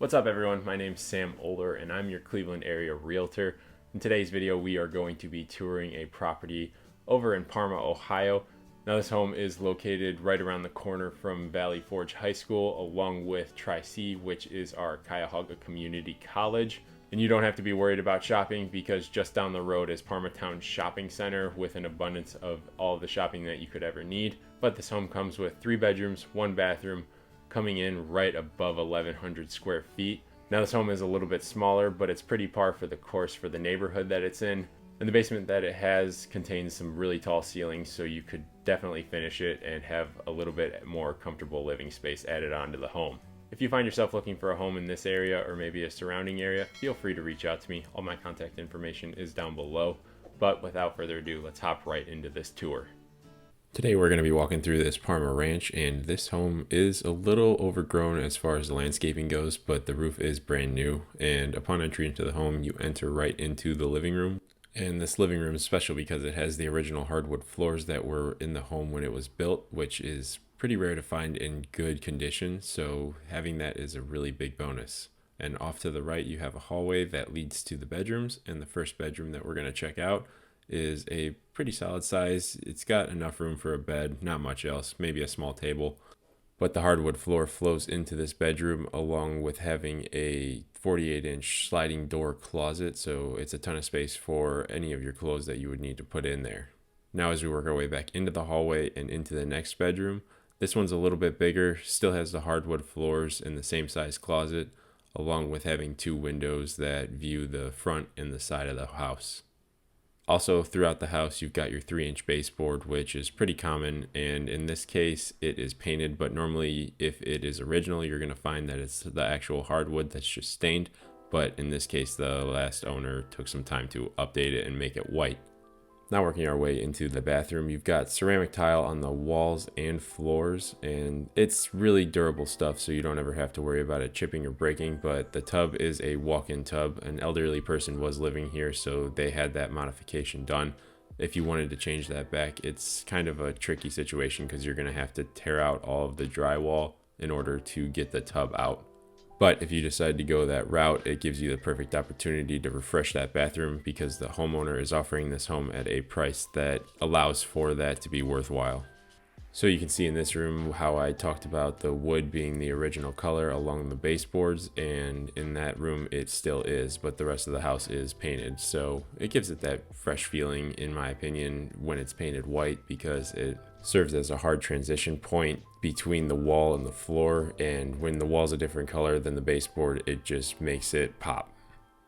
What's up everyone, my name's Sam Oler and I'm your Cleveland area realtor. In today's video we are going to be touring a property over in Parma, Ohio. Now this home is located right around the corner from Valley Forge High School along with Tri-C, which is our Cuyahoga Community College. And you don't have to be worried about shopping because just down the road is Parma Town Shopping Center with an abundance of all the shopping that you could ever need. But this home comes with 3 bedrooms, 1 bathroom, coming in right above 1,100 square feet. Now this home is a little bit smaller, but it's pretty par for the course for the neighborhood that it's in. And the basement that it has contains some really tall ceilings, so you could definitely finish it and have a little bit more comfortable living space added onto the home. If you find yourself looking for a home in this area or maybe a surrounding area, feel free to reach out to me. All my contact information is down below. But without further ado, let's hop right into this tour. Today we're going to be walking through this Parma ranch, and this home is a little overgrown as far as the landscaping goes, but the roof is brand new. And upon entry into the home, you enter right into the living room. And this living room is special because it has the original hardwood floors that were in the home when it was built, which is pretty rare to find in good condition. So having that is a really big bonus. And off to the right, you have a hallway that leads to the bedrooms. And the first bedroom that we're going to check out is a pretty solid size. It's got enough room for a bed, not much else, maybe a small table. But the hardwood floor flows into this bedroom along with having a 48-inch sliding door closet, so it's a ton of space for any of your clothes that you would need to put in there. Now as we work our way back into the hallway and into the next bedroom, this one's a little bit bigger, still has the hardwood floors and the same size closet, along with having 2 windows that view the front and the side of the house. Also, throughout the house, you've got your 3-inch baseboard, which is pretty common, and in this case, it is painted, but normally, if it is original, you're going to find that it's the actual hardwood that's just stained, but in this case, the last owner took some time to update it and make it white. Now working our way into the bathroom, you've got ceramic tile on the walls and floors, and it's really durable stuff, so you don't ever have to worry about it chipping or breaking. But the tub is a walk-in tub. An elderly person was living here, so they had that modification done. If you wanted to change that back, it's kind of a tricky situation because you're going to have to tear out all of the drywall in order to get the tub out. But if you decide to go that route, it gives you the perfect opportunity to refresh that bathroom because the homeowner is offering this home at a price that allows for that to be worthwhile. So you can see in this room how I talked about the wood being the original color along the baseboards, and in that room it still is, but the rest of the house is painted. So it gives it that fresh feeling, in my opinion, when it's painted white, because it serves as a hard transition point between the wall and the floor, and when the wall's a different color than the baseboard, it just makes it pop.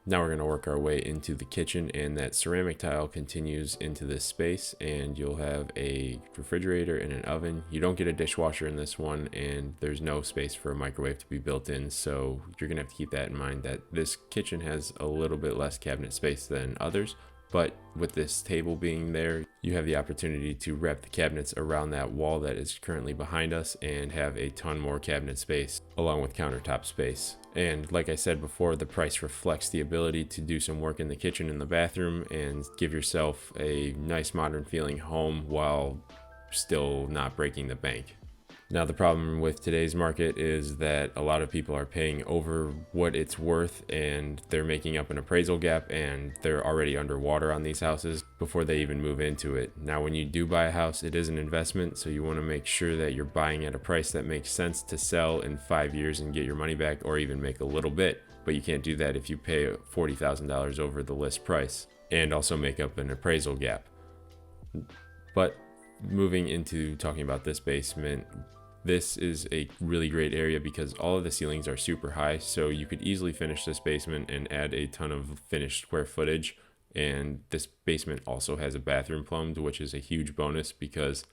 Now we're going to work our way into the kitchen, and that ceramic tile continues into this space, and you'll have a refrigerator and an oven. You don't get a dishwasher in this one, and there's no space for a microwave to be built in, so you're going to have to keep that in mind, that this kitchen has a little bit less cabinet space than others. But with this table being there, you have the opportunity to wrap the cabinets around that wall that is currently behind us and have a ton more cabinet space along with countertop space. And like I said before, the price reflects the ability to do some work in the kitchen and the bathroom and give yourself a nice modern feeling home while still not breaking the bank. Now the problem with today's market is that a lot of people are paying over what it's worth, and they're making up an appraisal gap, and they're already underwater on these houses before they even move into it. Now when you do buy a house, it is an investment, so you want to make sure that you're buying at a price that makes sense to sell in 5 years and get your money back, or even make a little bit. But you can't do that if you pay $40,000 over the list price and also make up an appraisal gap. But moving into talking about this basement, this is a really great area because all of the ceilings are super high, so you could easily finish this basement and add a ton of finished square footage. And this basement also has a bathroom plumbed, which is a huge bonus because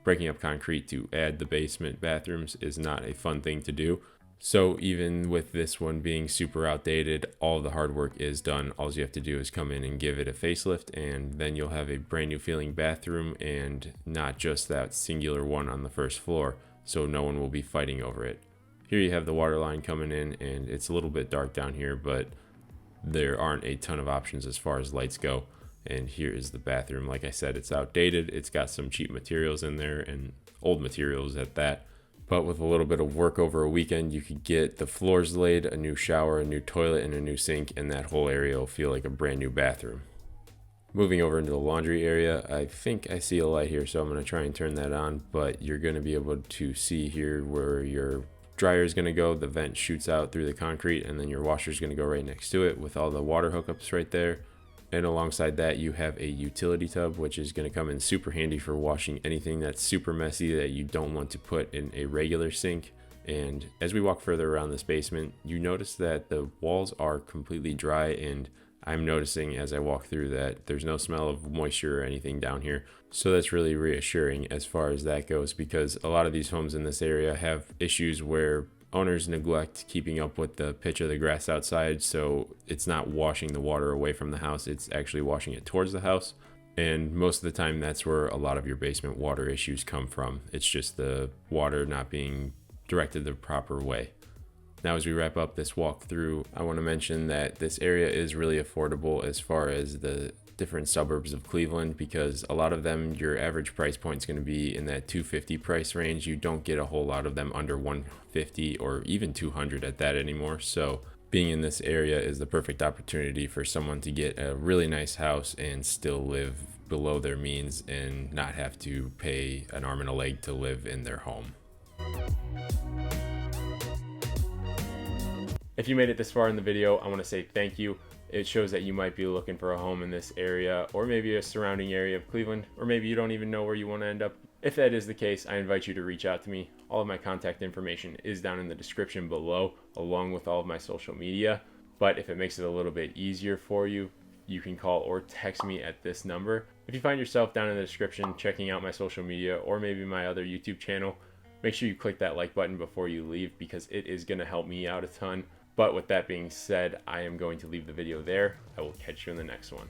breaking up concrete to add the basement bathrooms is not a fun thing to do. So even with this one being super outdated, all the hard work is done. All you have to do is come in and give it a facelift, and then you'll have a brand new feeling bathroom and not just that singular one on the first floor. So no one will be fighting over it. Here you have the water line coming in, and it's a little bit dark down here, but there aren't a ton of options as far as lights go. And here is the bathroom. Like I said, it's outdated. It's got some cheap materials in there and old materials at that. But with a little bit of work over a weekend, you could get the floors laid, a new shower, a new toilet, and a new sink, and that whole area will feel like a brand new bathroom. Moving over into the laundry area, I think I see a light here, so I'm going to try and turn that on, but you're going to be able to see here where your dryer is going to go. The vent shoots out through the concrete, and then your washer is going to go right next to it with all the water hookups right there. And alongside that, you have a utility tub, which is going to come in super handy for washing anything that's super messy that you don't want to put in a regular sink. And as we walk further around this basement, you notice that the walls are completely dry, and I'm noticing as I walk through that there's no smell of moisture or anything down here. So that's really reassuring as far as that goes, because a lot of these homes in this area have issues where owners neglect keeping up with the pitch of the grass outside, so it's not washing the water away from the house, it's actually washing it towards the house. And most of the time that's where a lot of your basement water issues come from. It's just the water not being directed the proper way. Now, as we wrap up this walkthrough, I want to mention that this area is really affordable as far as the different suburbs of Cleveland, because a lot of them, your average price point is going to be in that $250 price range. You don't get a whole lot of them under $150 or even $200 at that anymore. So being in this area is the perfect opportunity for someone to get a really nice house and still live below their means and not have to pay an arm and a leg to live in their home. If you made it this far in the video, I want to say thank you. It shows that you might be looking for a home in this area, or maybe a surrounding area of Cleveland, or maybe you don't even know where you want to end up. If that is the case, I invite you to reach out to me. All of my contact information is down in the description below, along with all of my social media. But if it makes it a little bit easier for you, you can call or text me at this number. If you find yourself down in the description checking out my social media or maybe my other YouTube channel, make sure you click that like button before you leave, because it is going to help me out a ton. But with that being said, I am going to leave the video there. I will catch you in the next one.